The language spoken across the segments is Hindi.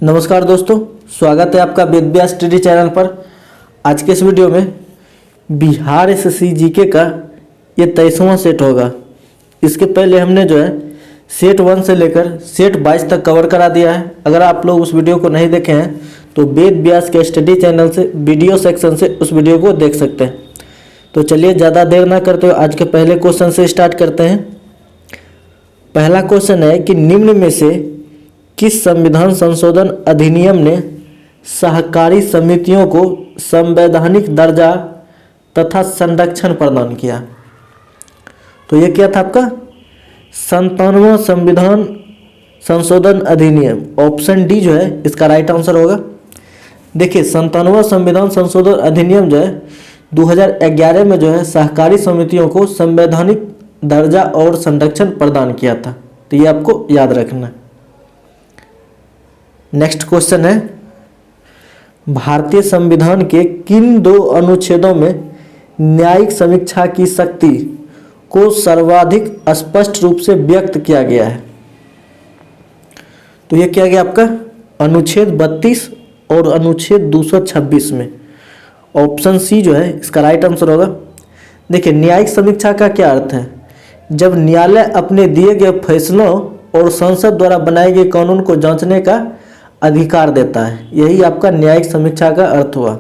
नमस्कार दोस्तों, स्वागत है आपका वेद व्यास स्टडी चैनल पर। आज के इस वीडियो में बिहार एसएससी जीके का ये 23वां सेट होगा। इसके पहले हमने जो है सेट 1 से लेकर सेट 22 तक कवर करा दिया है। अगर आप लोग उस वीडियो को नहीं देखे हैं तो वेद व्यास के स्टडी चैनल से वीडियो सेक्शन से उस वीडियो को देख सकते हैं। तो चलिए ज़्यादा देर ना करते हुए आज के पहले क्वेश्चन से स्टार्ट करते हैं। पहला क्वेश्चन है कि निम्न में से किस संविधान संशोधन अधिनियम ने सहकारी समितियों को संवैधानिक दर्जा तथा संरक्षण प्रदान किया? तो ये क्या था आपका 97वां संविधान संशोधन अधिनियम। ऑप्शन डी जो है इसका राइट आंसर होगा। देखिए 97वां संविधान संशोधन अधिनियम जो है 2011 में जो है सहकारी समितियों को संवैधानिक दर्जा और संरक्षण प्रदान किया था। तो ये आपको याद रखना है। नेक्स्ट क्वेश्चन है भारतीय संविधान के किन दो अनुच्छेदों में न्यायिक समीक्षा की शक्ति को सर्वाधिक स्पष्ट रूप से व्यक्त किया गया है? तो ये क्या गया आपका अनुच्छेद 32 और अनुच्छेद 226 में। ऑप्शन सी जो है इसका राइट आंसर होगा। देखिए न्यायिक समीक्षा का क्या अर्थ है? जब न्यायालय अपने दिए गए फैसलों और संसद द्वारा बनाए गए कानून को जांचने का अधिकार देता है, यही आपका न्यायिक समीक्षा का अर्थ हुआ।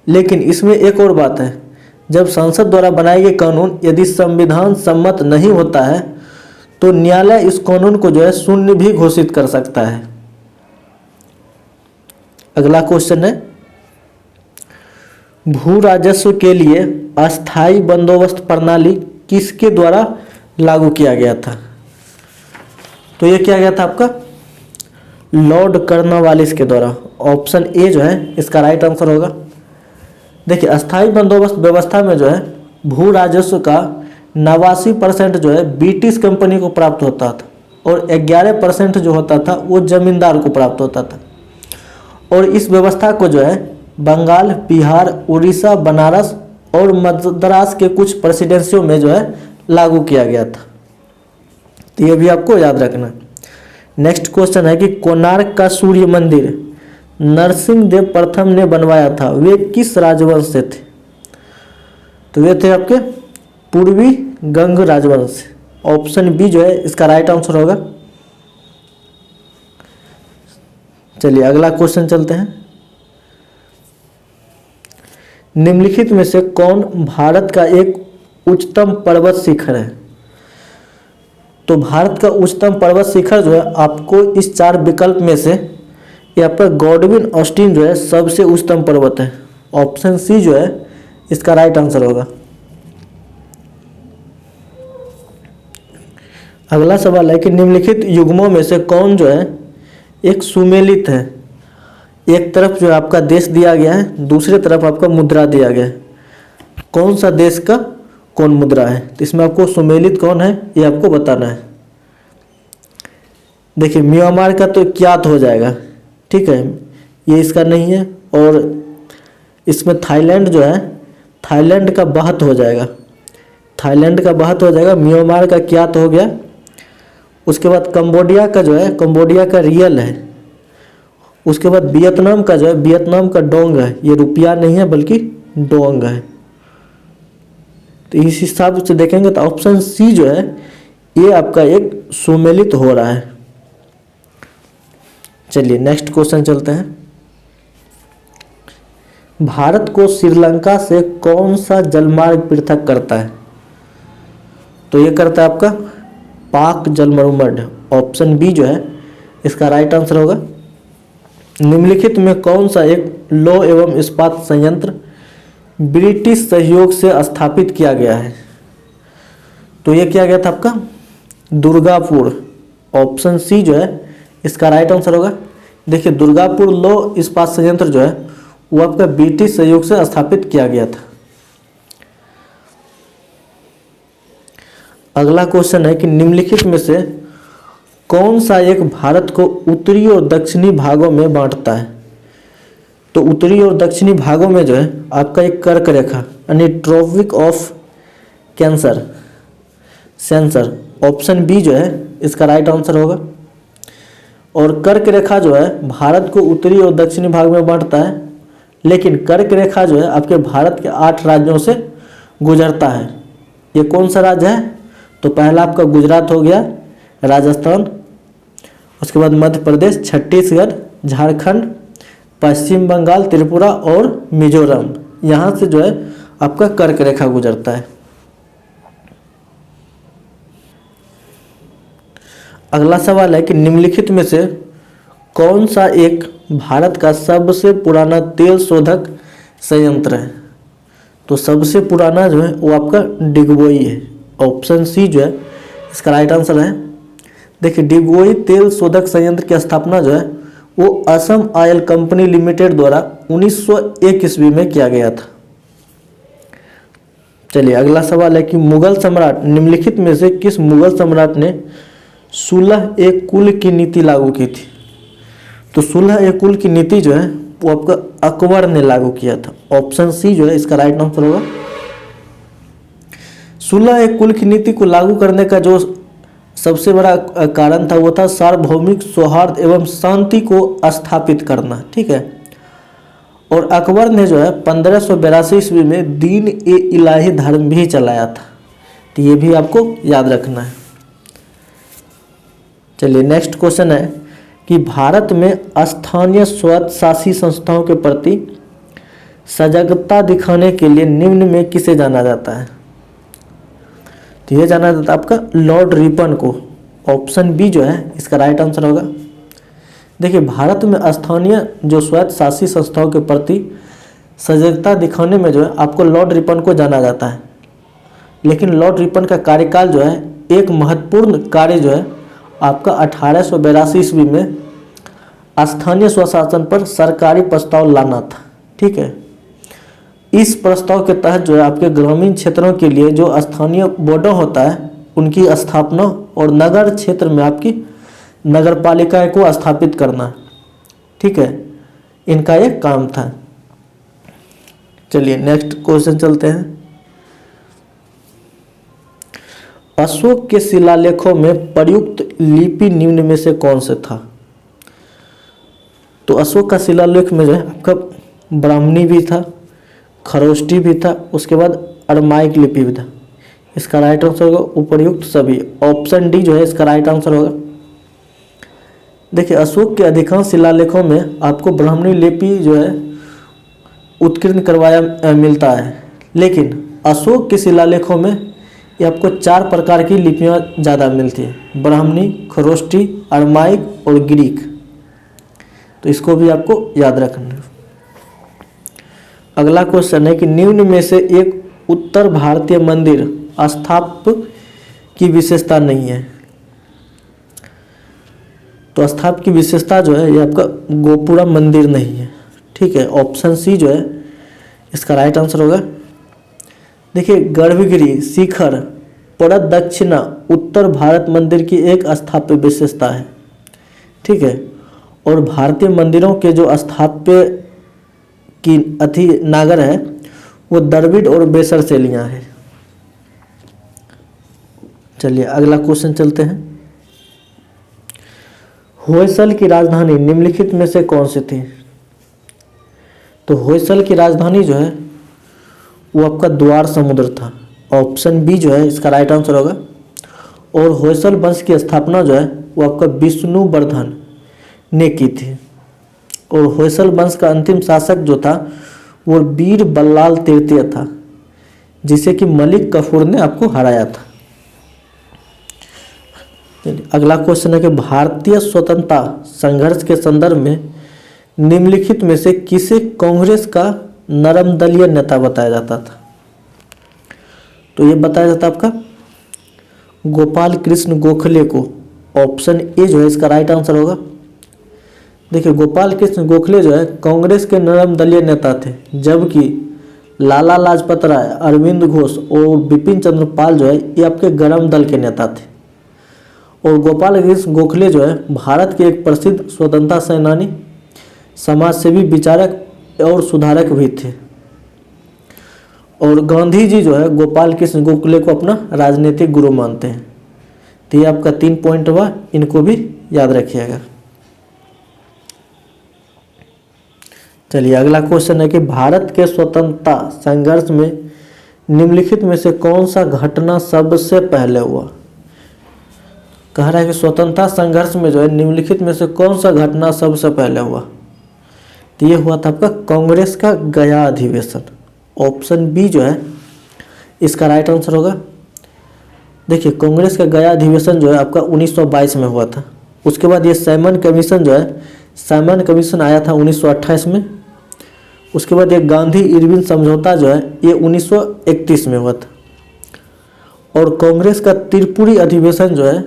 लेकिन इसमें एक और बात है, जब संसद द्वारा बनाए गए कानून यदि संविधान सम्मत नहीं होता है तो न्यायालय इस कानून को जो है शून्य भी घोषित कर सकता है। अगला क्वेश्चन है भू राजस्व के लिए अस्थायी बंदोबस्त प्रणाली किसके द्वारा लागू किया गया था? तो ये क्या गया था आपका लॉर्ड कॉर्नवालिस के द्वारा। ऑप्शन ए जो है इसका राइट आंसर होगा। देखिए अस्थायी बंदोबस्त व्यवस्था में जो है भू राजस्व का 89% जो है ब्रिटिश कंपनी को प्राप्त होता था और 11% जो होता था वो जमींदार को प्राप्त होता था। और इस व्यवस्था को जो है बंगाल, बिहार, उड़ीसा, बनारस और मद्रास के कुछ प्रेसिडेंसियों में जो है लागू किया गया था। तो ये भी आपको याद रखना है। नेक्स्ट क्वेश्चन है कि कोणार्क का सूर्य मंदिर नरसिंह देव प्रथम ने बनवाया था, वे किस राजवंश से थे? तो वे थे आपके पूर्वी गंग राजवंश से। ऑप्शन बी जो है इसका राइट आंसर होगा। चलिए अगला क्वेश्चन चलते हैं। निम्नलिखित में से कौन भारत का एक उच्चतम पर्वत शिखर है? तो भारत का उच्चतम पर्वत शिखर जो है आपको इस 4 विकल्प में से यहाँ पर गॉडविन ऑस्टिन जो है सबसे उच्चतम पर्वत है। ऑप्शन सी जो है इसका राइट आंसर होगा। अगला सवाल है कि निम्नलिखित युग्मों में से कौन जो है एक सुमेलित है? एक तरफ जो आपका देश दिया गया है, दूसरी तरफ आपका मुद्रा दिया गया है। कौन सा देश का कौन मुद्रा है? तो इसमें आपको सुमेलित कौन है ये आपको बताना है। देखिए म्यांमार का तो ज्ञात हो जाएगा, ठीक है, ये इसका नहीं है। और इसमें थाईलैंड जो है थाईलैंड का बाहत हो जाएगा, थाईलैंड का बाहत हो जाएगा। म्यांमार का ज्ञात हो गया। उसके बाद कंबोडिया का जो है कंबोडिया का रियल है। उसके बाद वियतनाम का जो है वियतनाम का डोंग है, ये रुपया नहीं है बल्कि डोंग है। तो इस हिसाब से देखेंगे तो ऑप्शन सी जो है ये आपका एक सुमेलित हो रहा है। चलिए नेक्स्ट क्वेश्चन चलते हैं। भारत को श्रीलंका से कौन सा जलमार्ग पृथक करता है? तो ये करता है आपका पाक जलमर्मड। ऑप्शन बी जो है इसका राइट आंसर होगा। निम्नलिखित में कौन सा एक लौह एवं इस्पात संयंत्र ब्रिटिश सहयोग से स्थापित किया गया है? तो ये किया गया था आपका दुर्गापुर। ऑप्शन सी जो है इसका राइट आंसर होगा। देखिए दुर्गापुर लौह इस्पात संयंत्र जो है वो आपका ब्रिटिश सहयोग से स्थापित किया गया था। अगला क्वेश्चन है कि निम्नलिखित में से कौन सा एक भारत को उत्तरी और दक्षिणी भागों में बांटता है? तो उत्तरी और दक्षिणी भागों में जो है आपका एक कर्क रेखा यानी tropic of cancer sensor. Option B जो है इसका राइट आंसर होगा। और कर्क रेखा जो है भारत को उत्तरी और दक्षिणी भाग में बांटता है, लेकिन कर्क रेखा जो है आपके भारत के 8 राज्यों से गुजरता है। ये कौन सा राज्य है? तो पहला आपका गुजरात हो गया, राजस्थान, उसके बाद मध्य प्रदेश, छत्तीसगढ़, झारखंड, पश्चिम बंगाल, त्रिपुरा और मिजोरम। यहाँ से जो है आपका कर्क रेखा गुजरता है। अगला सवाल है कि निम्नलिखित में से कौन सा एक भारत का सबसे पुराना तेल शोधक संयंत्र है? तो सबसे पुराना जो है वो आपका डिगबोई है। ऑप्शन सी जो है इसका राइट आंसर है। देखिए, डिगबोई तेल शोधक संयंत्र की स्थापना जो है वो असम ऑयल कंपनी लिमिटेड द्वारा 1901 ईस्वी में किया गया था। चलिए अगला सवाल है कि मुगल सम्राट निम्नलिखित में से किस मुगल सम्राट ने 16-1 की नीति लागू की थी? तो 16-1 की नीति जो है वो आपका अकबर ने लागू किया था। ऑप्शन सी जो है इसका राइट आंसर होगा। 16-1 की नीति को लागू करने का जो सबसे बड़ा कारण था वो था सार्वभौमिक सौहार्द एवं शांति को स्थापित करना। ठीक है, और अकबर ने जो है 1582 ईस्वी में दीन ए इलाही धर्म भी चलाया था। तो ये भी आपको याद रखना है। चलिए नेक्स्ट क्वेश्चन है कि भारत में स्थानीय स्वशासी संस्थाओं के प्रति सजगता दिखाने के लिए निम्न में किसे जाना जाता है? तो ये जाना जाता है आपका लॉर्ड रिपन को। ऑप्शन बी जो है इसका राइट आंसर होगा। देखिए, भारत में स्थानीय जो स्वशासी संस्थाओं के प्रति सजगता दिखाने में जो है आपको लॉर्ड रिपन को जाना जाता है, लेकिन लॉर्ड रिपन का कार्यकाल जो है एक महत्वपूर्ण कार्य जो है आपका 1882 ईस्वी में स्थानीय स्वशासन पर सरकारी प्रस्ताव लाना था। ठीक है, इस प्रस्ताव के तहत जो है आपके ग्रामीण क्षेत्रों के लिए जो स्थानीय बोर्ड होता है उनकी स्थापना और नगर क्षेत्र में आपकी नगर पालिकाएं को स्थापित करना, ठीक है, इनका एक काम था। चलिए नेक्स्ट क्वेश्चन चलते हैं। अशोक के शिलालेखों में प्रयुक्त लिपि निम्न में से कौन से था? तो अशोक का शिलालेख में जो है आपका ब्राह्मणी भी था, खरोष्टी भी था, उसके बाद अरमाइक लिपि भी था। इसका राइट आंसर होगा उपर्युक्त सभी। ऑप्शन डी जो है इसका राइट आंसर होगा। देखिए, अशोक के अधिकांश शिलालेखों में आपको ब्राह्मणी लिपि जो है उत्कीर्ण करवाया मिलता है, लेकिन अशोक के शिलालेखों में ये आपको 4 प्रकार की लिपियाँ ज़्यादा मिलती है, ब्राह्मणी, खरोष्टी, अरमाइक और ग्रीक। तो इसको भी आपको याद रखना है। अगला क्वेश्चन है कि निम्न में से एक उत्तर भारतीय मंदिर स्थापत्य की विशेषता नहीं है। तो स्थापत्य की विशेषता जो है ये आपका गोपुरम मंदिर नहीं है। ठीक है, ऑप्शन सी जो है इसका राइट आंसर होगा। देखिए, गर्भगिरी शिखर परत दक्षिणा उत्तर भारत मंदिर की एक स्थापत्य विशेषता है। ठीक है, और भारतीय मंदिरों के जो स्थापत्य की अति नागर है वो द्रविड़ और बेसर शैलियाँ हैं। चलिए अगला क्वेश्चन चलते हैं। होयसल की राजधानी निम्नलिखित में से कौन सी थी? तो होयसल की राजधानी जो है वो आपका द्वार समुद्र था। ऑप्शन बी जो है इसका राइट आंसर होगा। और होयसल वंश की स्थापना जो है वो आपका विष्णुवर्धन ने की थी। और होयसल वंश का अंतिम शासक जो था वो वीर बल्लाल तृतीय था, जिसे कि मलिक कफूर ने आपको हराया था। अगला क्वेश्चन है कि भारतीय स्वतंत्रता संघर्ष के संदर्भ में निम्नलिखित में से किसे कांग्रेस का नरम दलीय नेता बताया जाता था? तो ये बताया जाता आपका गोपाल कृष्ण गोखले को। ऑप्शन ए जो है इसका राइट आंसर होगा। देखिए, गोपाल कृष्ण गोखले जो है कांग्रेस के नरम दलीय नेता थे, जबकि लाला लाजपत राय, अरविंद घोष और बिपिन चंद्र पाल जो है ये आपके गरम दल के नेता थे। और गोपाल कृष्ण गोखले जो है भारत के एक प्रसिद्ध स्वतंत्रता सेनानी, समाजसेवी, विचारक और सुधारक भी थे। और गांधी जी जो है गोपाल कृष्ण गोखले को अपना राजनीतिक गुरु मानते हैं। तो ये आपका 3 पॉइंट हुआ, इनको भी याद रखिएगा। चलिए अगला क्वेश्चन है कि भारत के स्वतंत्रता संघर्ष में निम्नलिखित में से कौन सा घटना सबसे पहले हुआ। कह रहा है कि स्वतंत्रता संघर्ष में जो है निम्नलिखित में से कौन सा घटना सबसे पहले हुआ। तो ये हुआ था आपका कांग्रेस का गया अधिवेशन। ऑप्शन बी जो है इसका राइट आंसर होगा। देखिए कांग्रेस का गया अधिवेशन जो है आपका 1922 में हुआ था। उसके बाद ये साइमन कमीशन जो है, साइमन कमीशन आया था 1928 में। उसके बाद ये गांधी इरविन समझौता जो है ये 1931 में हुआ था। और कांग्रेस का त्रिपुरी अधिवेशन जो है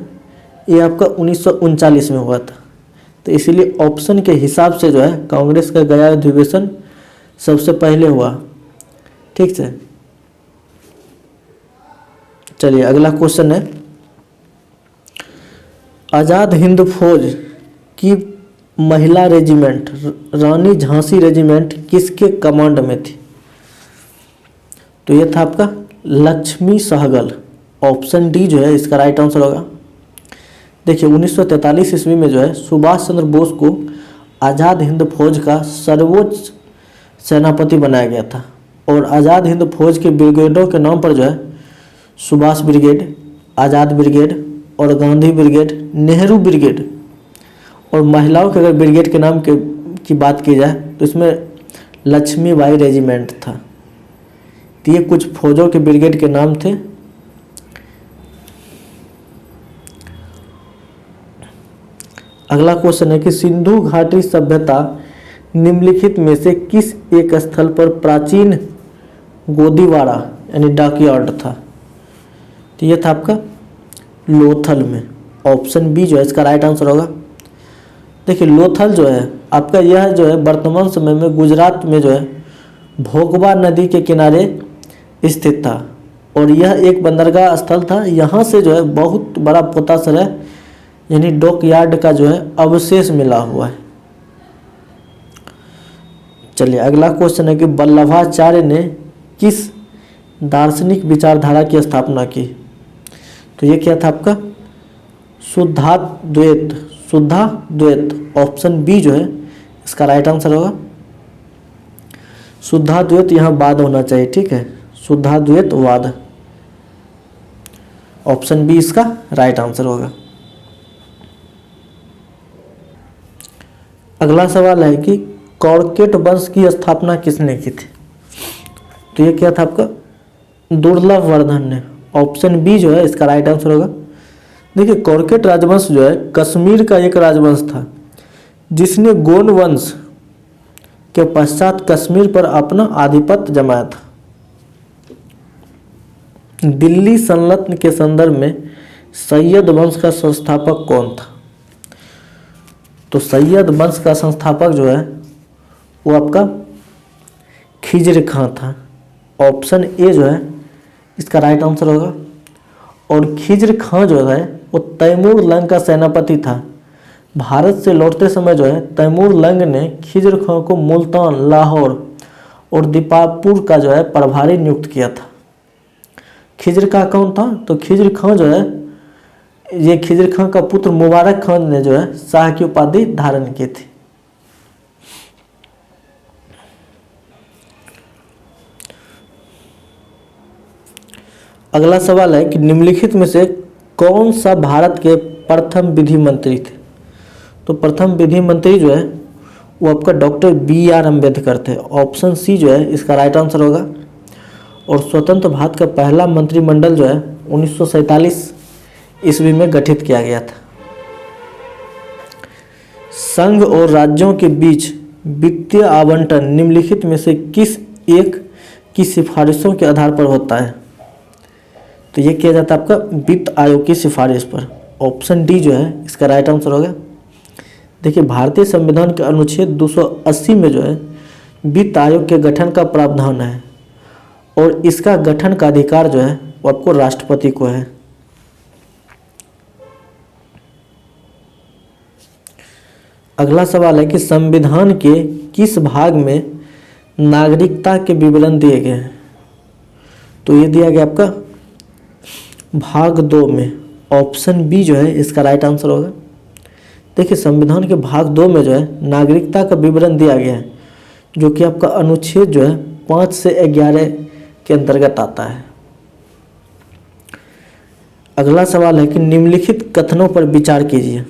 ये आपका 1939 में हुआ था। तो इसीलिए ऑप्शन के हिसाब से जो है कांग्रेस का गया अधिवेशन सबसे पहले हुआ। ठीक है, चलिए अगला क्वेश्चन है, आज़ाद हिंद फौज की महिला रेजिमेंट रानी झांसी रेजिमेंट किसके कमांड में थी। तो ये था आपका लक्ष्मी सहगल। ऑप्शन डी जो है इसका राइट आंसर होगा। देखिए 1943 ईस्वी में जो है सुभाष चंद्र बोस को आज़ाद हिंद फौज का सर्वोच्च सेनापति बनाया गया था। और आज़ाद हिंद फौज के ब्रिगेडों के नाम पर जो है सुभाष ब्रिगेड, आज़ाद ब्रिगेड और गांधी ब्रिगेड, नेहरू ब्रिगेड और महिलाओं के अगर ब्रिगेड के नाम की बात की जाए तो इसमें लक्ष्मीबाई रेजिमेंट था। तो ये कुछ फौजों के ब्रिगेड के नाम थे। अगला क्वेश्चन है कि सिंधु घाटी सभ्यता निम्नलिखित में से किस एक स्थल पर प्राचीन गोदीवाड़ा यानी डॉकयार्ड था। तो ये था आपका लोथल में। ऑप्शन बी जो है इसका राइट आंसर होगा। देखिए लोथल जो है आपका यह जो है वर्तमान समय में गुजरात में जो है भोगवा नदी के किनारे स्थित था। और यह एक बंदरगाह स्थल था। यहाँ से जो है बहुत बड़ा पोतासर है यानी डॉकयार्ड का जो है अवशेष मिला हुआ है। चलिए अगला क्वेश्चन है कि वल्लभाचार्य ने किस दार्शनिक विचारधारा की स्थापना की। तो ये क्या था आपका शुद्धाद्वैत, शुद्धाद्वैत। ऑप्शन बी जो है इसका राइट आंसर होगा। शुद्धाद्वैत यहाँ वाद होना चाहिए। ठीक है, शुद्धाद्वैत वाद। ऑप्शन बी इसका राइट आंसर होगा। अगला सवाल है कि कॉर्केट वंश की स्थापना किसने की थी। तो ये क्या था आपका दुर्लभ वर्धन ने। ऑप्शन बी जो है इसका राइट आंसर होगा। देखिए कॉर्केट राजवंश जो है कश्मीर का एक राजवंश था जिसने गोंड वंश के पश्चात कश्मीर पर अपना आधिपत्य जमाया था। दिल्ली सल्तनत के संदर्भ में सैयद वंश का संस्थापक कौन था। तो सैयद वंश का संस्थापक जो है वो आपका खिज्र खां था। ऑप्शन ए जो है इसका राइट आंसर होगा। और खिज्र खां जो है वो तैमूर लंग का सेनापति था। भारत से लौटते समय जो है तैमूर लंग ने खिज्र खां को मुल्तान, लाहौर और दीपापुर का जो है प्रभारी नियुक्त किया था। खिज्र खां कौन था। तो खिज्र खां जो है ये खिज्र खां का पुत्र मुबारक खान ने जो है शाह की उपाधि धारण की थी। अगला सवाल है कि निम्नलिखित में से कौन सा भारत के प्रथम विधि मंत्री थे। तो प्रथम विधि मंत्री जो है वो आपका डॉक्टर BR अम्बेडकर थे। ऑप्शन सी जो है इसका राइट आंसर होगा। और स्वतंत्र भारत का पहला मंत्रिमंडल जो है 1947 ईस्वी में गठित किया गया था। संघ और राज्यों के बीच वित्तीय आवंटन निम्नलिखित में से किस एक की सिफारिशों के आधार पर होता है। तो ये किया जाता है आपका वित्त आयोग की सिफारिश पर। ऑप्शन डी जो है इसका राइट आंसर होगा। देखिए भारतीय संविधान के अनुच्छेद 280 में जो है वित्त आयोग के गठन का प्रावधान है और इसका गठन का अधिकार जो है वो आपको राष्ट्रपति को है। अगला सवाल है कि संविधान के किस भाग में नागरिकता के विवरण दिए गए हैं। तो ये दिया गया आपका भाग 2 में। ऑप्शन बी जो है इसका राइट आंसर होगा। देखिए संविधान के भाग 2 में जो है नागरिकता का विवरण दिया गया है जो कि आपका अनुच्छेद जो है 5 से 11 के अंतर्गत आता है। अगला सवाल है कि निम्नलिखित कथनों पर विचार कीजिए।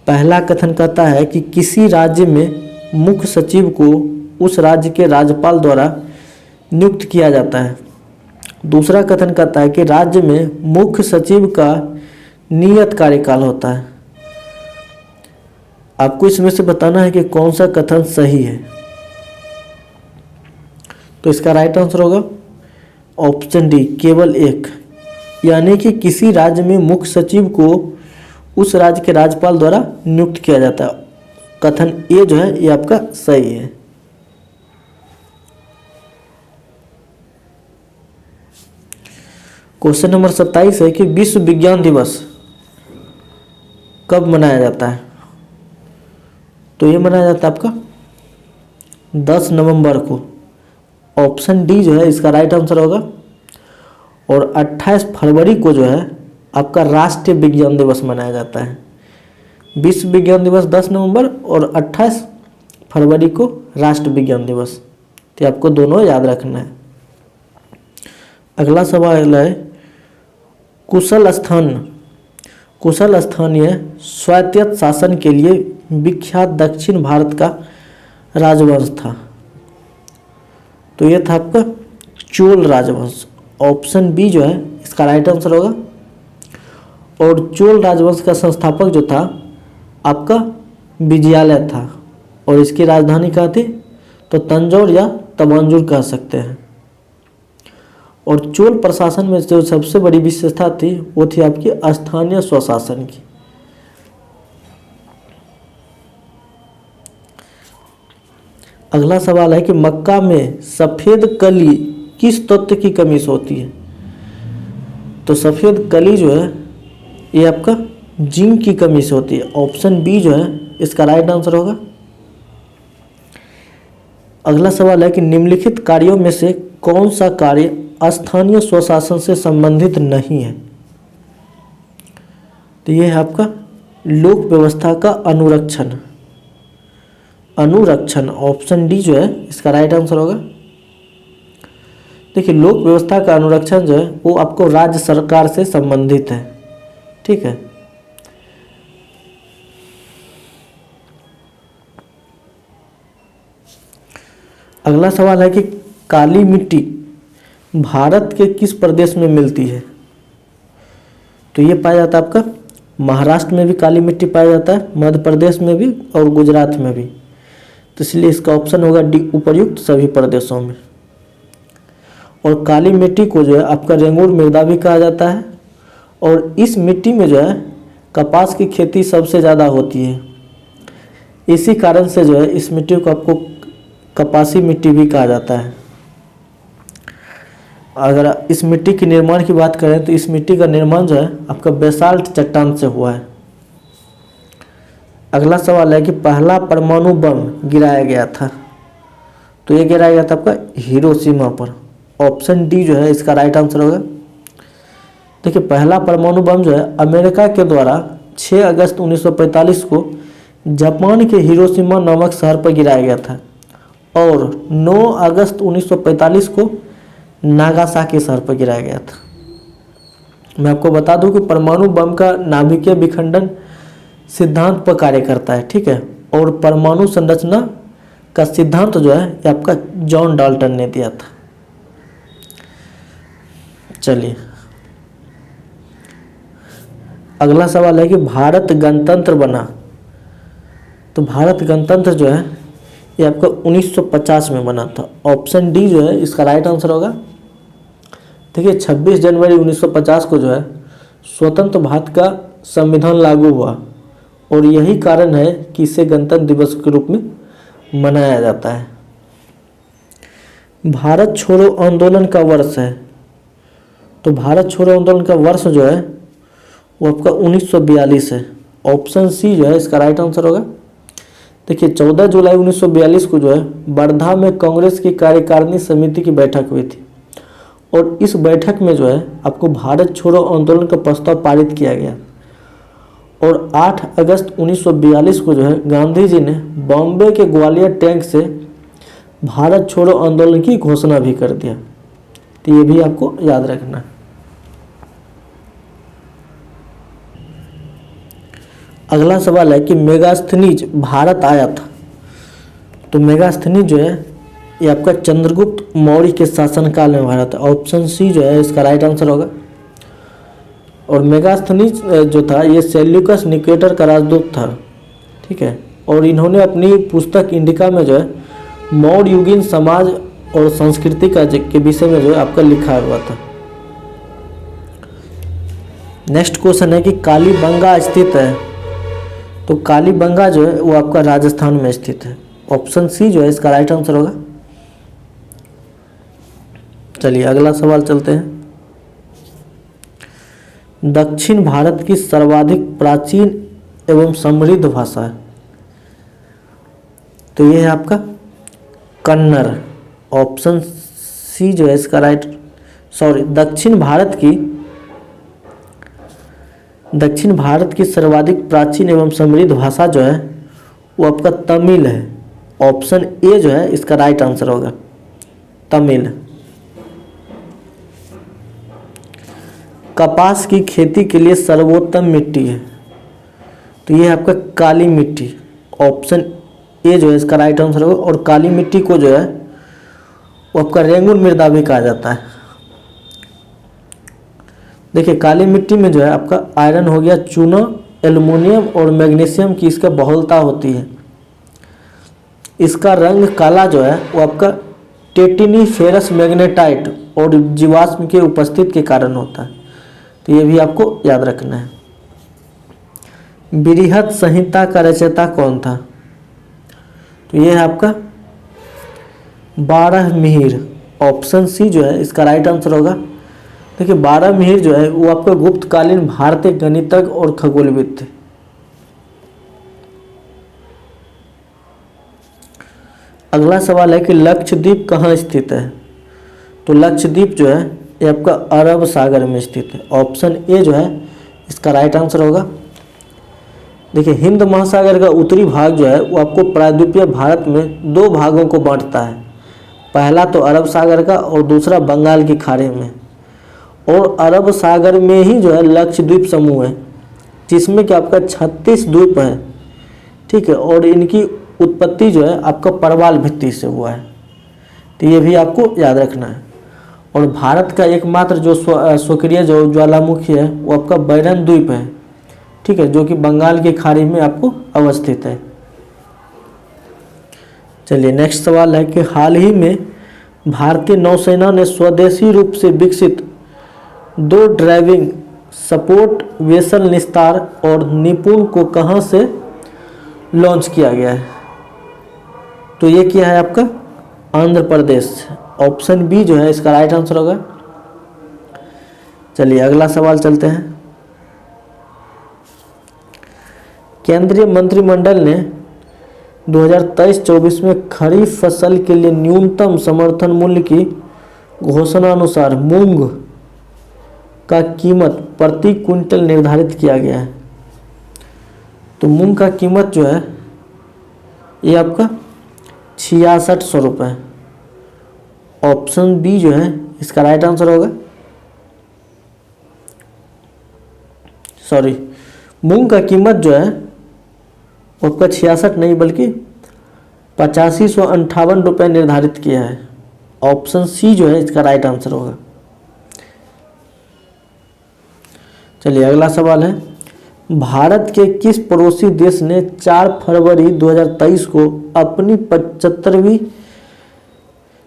पहला कथन कहता है कि किसी राज्य में मुख्य सचिव को उस राज्य के राज्यपाल द्वारा नियुक्त किया जाता है। दूसरा कथन कहता है कि राज्य में मुख्य सचिव का नियत कार्यकाल होता है। आपको इसमें से बताना है कि कौन सा कथन सही है। तो इसका राइट आंसर होगा ऑप्शन डी, केवल एक, यानी कि किसी राज्य में मुख्य सचिव को उस राज्य के राज्यपाल द्वारा नियुक्त किया जाता है। कथन ए जो है ये आपका सही है। क्वेश्चन नंबर 27 है कि विश्व विज्ञान दिवस कब मनाया जाता है। तो ये मनाया जाता है आपका 10 नवंबर को। ऑप्शन डी जो है इसका राइट आंसर होगा। और 28 फरवरी को जो है आपका राष्ट्रीय विज्ञान दिवस मनाया जाता है। विश्व विज्ञान दिवस 10 नवंबर और 28 फरवरी को राष्ट्रीय विज्ञान दिवस। तो आपको दोनों याद रखना है। अगला सवाल है कुशल स्थानीय स्वायत्त शासन के लिए विख्यात दक्षिण भारत का राजवंश था। तो ये था आपका चोल राजवंश। ऑप्शन बी जो है इसका राइट आंसर होगा। और चोल राजवंश का संस्थापक जो था आपका विजयालय था। और इसकी राजधानी कहाँ थी? तो तंजौर या तवांजूर कह सकते हैं। और चोल प्रशासन में जो सबसे बड़ी विशेषता थी वो थी आपकी स्थानीय स्वशासन की। अगला सवाल है कि मक्का में सफ़ेद कली किस तत्व की कमी से होती है। तो सफ़ेद कली जो है ये आपका जिंक की कमी से होती है। ऑप्शन बी जो है इसका राइट आंसर होगा। अगला सवाल है कि निम्नलिखित कार्यों में से कौन सा कार्य स्थानीय स्वशासन से संबंधित नहीं है। तो ये है आपका लोक व्यवस्था का अनुरक्षण। ऑप्शन डी जो है इसका राइट आंसर होगा। देखिए लोक व्यवस्था का अनुरक्षण जो है वो आपको राज्य सरकार से संबंधित है। ठीक है। अगला सवाल है कि काली मिट्टी भारत के किस प्रदेश में मिलती है। तो ये पाया जाता है आपका महाराष्ट्र में भी काली मिट्टी पाया जाता है, मध्य प्रदेश में भी और गुजरात में भी। तो इसलिए इसका ऑप्शन होगा डी, उपर्युक्त सभी प्रदेशों में। और काली मिट्टी को जो है आपका रेंगुर मृदा भी कहा जाता है। और इस मिट्टी में जो है कपास की खेती सबसे ज़्यादा होती है। इसी कारण से जो है इस मिट्टी को आपको कपासी मिट्टी भी कहा जाता है। अगर इस मिट्टी के निर्माण की बात करें तो इस मिट्टी का निर्माण जो है आपका बेसाल्ट चट्टान से हुआ है। अगला सवाल है कि पहला परमाणु बम गिराया गया था। तो ये गिराया गया था आपका हिरोशिमा पर। ऑप्शन डी जो है इसका राइट आंसर होगा। देखिए पहला परमाणु बम जो है अमेरिका के द्वारा 6 अगस्त 1945 को जापान के हिरोशिमा नामक शहर पर गिराया गया था। और 9 अगस्त 1945 को नागासाकी शहर पर गिराया गया था। मैं आपको बता दूं कि परमाणु बम का नाभिकीय विखंडन सिद्धांत पर कार्य करता है। ठीक है। और परमाणु संरचना का सिद्धांत जो है ये आपका जॉन डाल्टन ने दिया था। चलिए अगला सवाल है कि भारत गणतंत्र बना। तो भारत गणतंत्र जो है ये आपका 1950 में बना था। ऑप्शन डी जो है इसका राइट आंसर होगा। देखिए 26 जनवरी 1950 को जो है स्वतंत्र भारत का संविधान लागू हुआ। और यही कारण है कि इसे गणतंत्र दिवस के रूप में मनाया जाता है। भारत छोड़ो आंदोलन का वर्ष है। तो भारत छोड़ो आंदोलन का वर्ष जो है वो आपका 1942 है। ऑप्शन सी जो है इसका राइट आंसर होगा। देखिए 14 जुलाई 1942 को जो है वर्धा में कांग्रेस की कार्यकारिणी समिति की बैठक हुई थी। और इस बैठक में जो है आपको भारत छोड़ो आंदोलन का प्रस्ताव पारित किया गया। और 8 अगस्त 1942 को जो है गांधी जी ने बॉम्बे के ग्वालियर टैंक से भारत छोड़ो आंदोलन की घोषणा भी कर दिया। तो ये भी आपको याद रखना है। अगला सवाल है कि मेगास्थनीज भारत आया था। तो मेगास्थनीज जो है ये आपका चंद्रगुप्त मौर्य के शासनकाल में भारत है। ऑप्शन सी जो है इसका राइट आंसर होगा। और मेगास्थनीज जो था ये सेल्यूकस निकेटर का राजदूत था, ठीक है। और इन्होंने अपनी पुस्तक इंडिका में जो है मौर्य युगीन समाज और संस्कृति के विषय में जो है आपका लिखा हुआ था। नेक्स्ट क्वेश्चन है कि कालीबंगा स्थित है। तो कालीबंगा जो है वो आपका राजस्थान में स्थित है। ऑप्शन सी जो है इसका राइट आंसर होगा। चलिए अगला सवाल चलते हैं। दक्षिण भारत की सर्वाधिक प्राचीन एवं समृद्ध भाषा है। तो ये है आपका कन्नड़। ऑप्शन सी जो है इसका दक्षिण भारत की सर्वाधिक प्राचीन एवं समृद्ध भाषा जो है वो आपका तमिल है। ऑप्शन ए जो है इसका राइट आंसर होगा, तमिल। कपास की खेती के लिए सर्वोत्तम मिट्टी है। तो ये है आपका काली मिट्टी। ऑप्शन ए जो है इसका राइट आंसर होगा। और काली मिट्टी को जो है वो आपका रेंगुन मृदा भी कहा जाता है। देखिए काली मिट्टी में जो है आपका आयरन हो गया, चूना, एल्युमिनियम और मैग्नीशियम की इसका बहुलता होती है। इसका रंग काला जो है वो आपका टेटिनीफेरस मैग्नेटाइट और जीवाश्म के उपस्थिति के कारण होता है। तो ये भी आपको याद रखना है। बृहत संहिता का रचयिता कौन था? तो ये है आपका बारहमिहिर। ऑप्शन सी जो है इसका राइट आंसर होगा। देखिए बारहमिहिर जो है वो आपका गुप्तकालीन भारतीय गणितज्ञ और खगोलविद थे। अगला सवाल है कि लक्षद्वीप कहाँ स्थित है? तो लक्षद्वीप जो है ये आपका अरब सागर में स्थित है। ऑप्शन ए जो है इसका राइट आंसर होगा। देखिए हिंद महासागर का उत्तरी भाग जो है वो आपको प्रायद्वीपीय भारत में दो भागों को बांटता है। पहला तो अरब सागर का और दूसरा बंगाल की खाड़ी में। और अरब सागर में ही जो है लक्षद्वीप समूह है, जिसमें कि आपका 36 द्वीप है, ठीक है। और इनकी उत्पत्ति जो है आपका परवाल भित्ति से हुआ है। तो ये भी आपको याद रखना है। और भारत का एकमात्र जो सक्रिय जो ज्वालामुखी है वो आपका बैरन द्वीप है, ठीक है, जो कि बंगाल की खाड़ी में आपको अवस्थित है। चलिए नेक्स्ट सवाल है कि हाल ही में भारतीय नौसेना ने स्वदेशी रूप से विकसित 2 ड्राइविंग सपोर्ट वेसल निस्तार और निपुण को कहां से लॉन्च किया गया है? तो ये क्या है आपका आंध्र प्रदेश। ऑप्शन बी जो है इसका राइट आंसर होगा। चलिए अगला सवाल चलते हैं। केंद्रीय मंत्रिमंडल ने 2023-24 में खरीफ फसल के लिए न्यूनतम समर्थन मूल्य की घोषणा अनुसार मूंग का कीमत प्रति क्विंटल निर्धारित किया गया है। तो मूंग का कीमत जो है ये आपका 6600 रुपये। ऑप्शन बी जो है इसका राइट आंसर होगा। मूंग का कीमत जो है उसका 66 नहीं बल्कि 8558 रुपये निर्धारित किया है। ऑप्शन सी जो है इसका राइट आंसर होगा। चलिए अगला सवाल है, भारत के किस पड़ोसी देश ने 4 फरवरी 2023 को अपनी 75वीं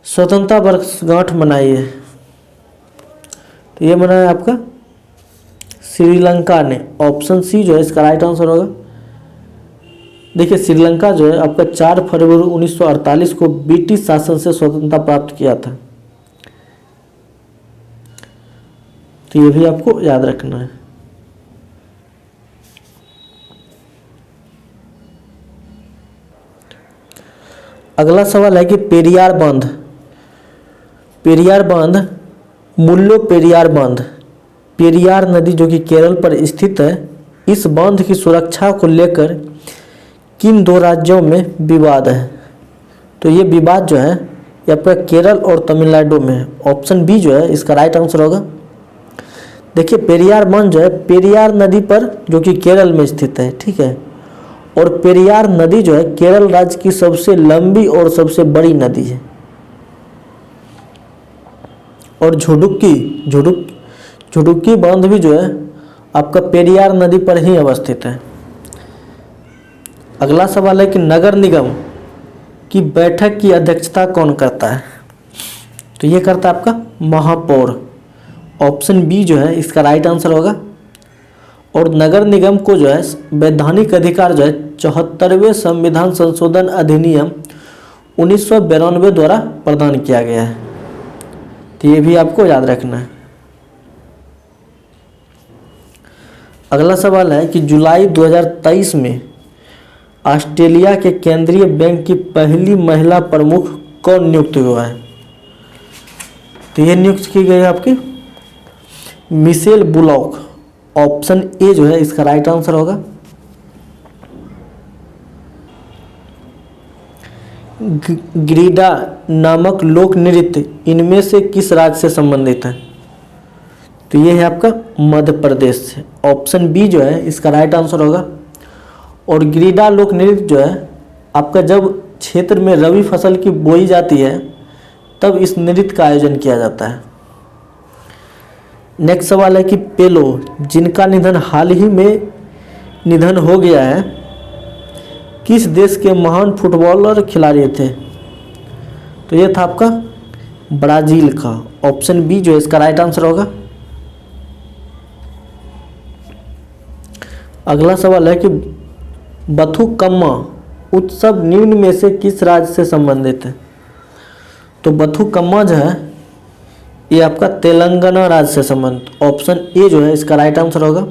स्वतंत्रता वर्षगांठ मनाई है? तो ये मनाया आपका श्रीलंका ने। ऑप्शन सी जो है इसका राइट आंसर होगा। देखिए श्रीलंका जो है आपका 4 फरवरी 1948 को ब्रिटिश शासन से स्वतंत्रता प्राप्त किया था। तो ये भी आपको याद रखना है। अगला सवाल है कि पेरियार बांध मुल्लो पेरियार बांध, पेरियार नदी जो कि केरल पर स्थित है, इस बांध की सुरक्षा को लेकर किन 2 राज्यों में विवाद है? तो ये विवाद जो है ये आपका केरल और तमिलनाडु में है। ऑप्शन बी जो है इसका राइट आंसर होगा। देखिए पेरियार बांध जो है पेरियार नदी पर, जो कि केरल में स्थित है, ठीक है। और पेरियार नदी जो है केरल राज्य की सबसे लंबी और सबसे बड़ी नदी है। और झुडुक्की बांध भी जो है आपका पेरियार नदी पर ही अवस्थित है। अगला सवाल है कि नगर निगम की बैठक की अध्यक्षता कौन करता है? तो ये करता है आपका महापौर। ऑप्शन बी जो है इसका राइट आंसर होगा। और नगर निगम को जो है वैधानिक अधिकार जो है 74वें संविधान संशोधन अधिनियम 1992 द्वारा प्रदान किया गया है। तो ये भी आपको याद रखना है। अगला सवाल है कि जुलाई 2023 में ऑस्ट्रेलिया के केंद्रीय बैंक की पहली महिला प्रमुख कौन नियुक्त हुआ है? तो ये नियुक्त की गई है आपकी मिशेल बुलॉक। ऑप्शन ए जो है इसका राइट आंसर होगा। ग्रीडा नामक लोक नृत्य इनमें से किस राज्य से संबंधित है? तो ये है आपका मध्य प्रदेश से। ऑप्शन बी जो है इसका राइट आंसर होगा। और ग्रीडा लोक नृत्य जो है आपका जब क्षेत्र में रबी फसल की बोई जाती है तब इस नृत्य का आयोजन किया जाता है। नेक्स्ट सवाल है कि पेलो जिनका निधन हाल ही में निधन हो गया है किस देश के महान फुटबॉलर खिलाड़ी थे? तो ये था आपका ब्राजील का। ऑप्शन बी जो है इसका राइट आंसर होगा। अगला सवाल है कि बथुकम्मा उत्सव निम्न में से किस राज्य से संबंधित है? तो बथुकम्मा जो है ये आपका तेलंगाना राज्य से संबंधित। ऑप्शन ए जो है इसका राइट आंसर होगा।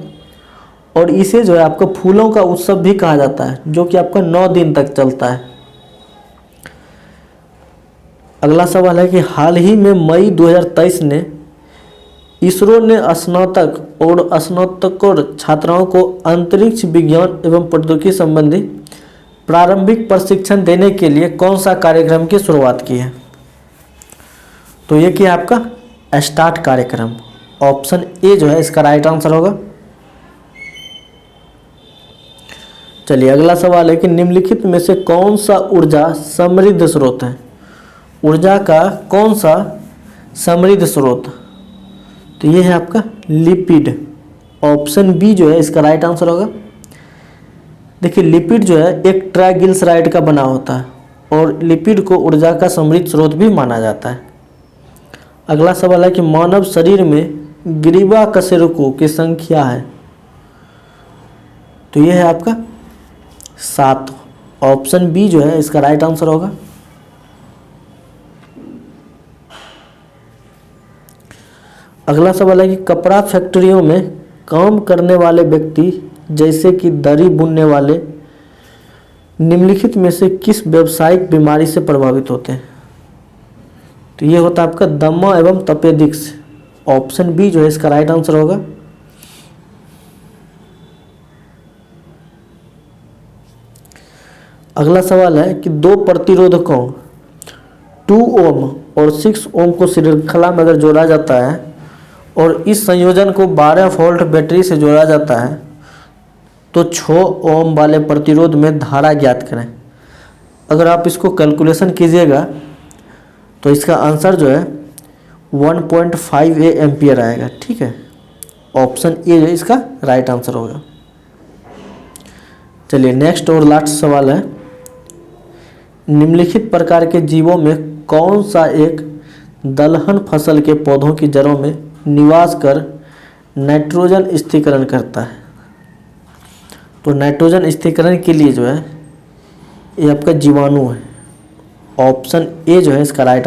और इसे जो है आपका फूलों का उत्सव भी कहा जाता है, जो कि आपका 9 दिन तक चलता है। अगला सवाल है कि हाल ही में मई 2023 ने इसरो ने स्नातक और स्नातकोत्तर छात्राओं को अंतरिक्ष विज्ञान एवं प्रौद्योगिकी संबंधी प्रारंभिक प्रशिक्षण देने के लिए कौन सा कार्यक्रम की शुरुआत की है? तो ये किया आपका स्टार्ट कार्यक्रम। ऑप्शन ए जो है इसका राइट आंसर होगा। चलिए अगला सवाल है कि निम्नलिखित में से कौन सा ऊर्जा समृद्ध स्रोत है? ऊर्जा का कौन सा समृद्ध स्रोत? तो ये है आपका लिपिड। ऑप्शन बी जो है इसका राइट आंसर होगा। देखिए लिपिड जो है एक ट्राइग्लिसराइड का बना होता है और लिपिड को ऊर्जा का समृद्ध स्रोत भी माना जाता है। अगला सवाल है कि मानव शरीर में ग्रीवा कशेरुकों की संख्या है? तो ये है आपका 7। ऑप्शन बी जो है इसका राइट आंसर होगा। अगला सवाल है कि कपड़ा फैक्ट्रियों में काम करने वाले व्यक्ति जैसे कि दरी बुनने वाले निम्नलिखित में से किस व्यावसायिक बीमारी से प्रभावित होते हैं? तो ये होता है आपका दमा एवं तपेदिक से। ऑप्शन बी जो है इसका राइट आंसर होगा। अगला सवाल है कि दो प्रतिरोधकों 2 ओम और 6 ओम को श्रृंखला में अगर जोड़ा जाता है और इस संयोजन को 12 वोल्ट बैटरी से जोड़ा जाता है तो 6 ओम वाले प्रतिरोध में धारा ज्ञात करें। अगर आप इसको कैलकुलेशन कीजिएगा तो इसका आंसर जो है 1.5 एम्पियर आएगा, ठीक है। ऑप्शन ए जो इसका राइट आंसर होगा। चलिए नेक्स्ट और लास्ट सवाल है, निम्नलिखित प्रकार के जीवों में कौन सा एक दलहन फसल के पौधों की जड़ों में निवास कर नाइट्रोजन स्थिरीकरण करता है? तो नाइट्रोजन स्थिरीकरण के लिए जो है ये आपका जीवाणु है। ऑप्शन ए जो है इसका राइट